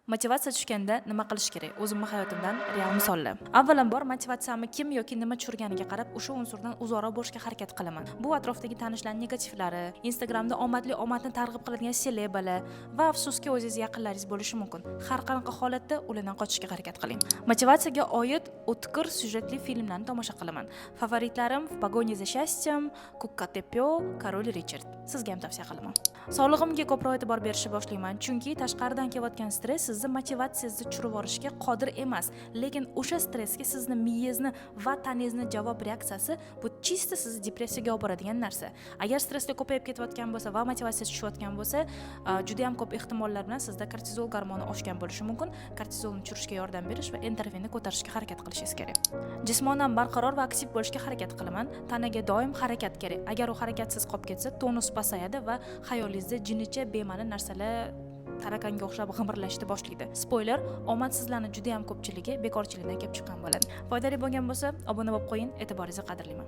Motivatsiya tushganda nima qilish kerak? O'zimning hayotimdan real misollar. Avvalambor motivatsiyamni kim yoki nima tushirganiga qarab o'sha unsurdan uzoqroq bo'lishga harakat qilaman. Bu atrofdagi tanishlarning negativlari, Instagramda omadni targ'ib qiladigan selebalar va afsuski o'zingiz yaqinlaringiz bo'lishi mumkin. Har qanaqa holatda ulardan qochishga harakat qiling. Motivatsiyaga oid o'tkir syujetli filmlarni tomosha qilaman. Favoritlarim В погоне за счастьем, Куккатепё, Король Ричард. Sizga ham tavsiya qilaman. Sog'lig'imga ko'proq e'tibor berishni boshlayman, chunki tashqaridan kelayotgan stress sizni motivatsiyangizni tushirib yuborishga qodir emas, lekin o'sha stressga sizni miyangizni va tanangizni javob reaksiyasi bu chista sizni depressiyaga olib boradigan narsa. Agar stresslar ko'payib ketayotgan bo'lsa va motivatsiya tushayotgan bo'lsa, juda ham ko'p ehtimollar bilan sizda kortizol gormoni oshgan bo'lishi mumkin. Kortizolni tushirishga yordam berish va endorfinni ko'tarishga harakat qilishingiz kerak. Jismonan barqaror va aktiv bo'lishga harakat qilaman. Tanaga doim harakat kerak. Agar u harakatsiz qolib ketsa, tonus pasayadi va xayolingizda jinicha bema'ni narsalar tarakanga o'xshab g'imirlashni boshlaydi. Spoiler, omadsizlarning juda ham ko'pchiligi bekorchilikdan kelib chiqqan bo'ladi. Foydali bo'lgan bo'lsa, obuna bo'lib qo'ying, e'tiboringizni qadrlayman.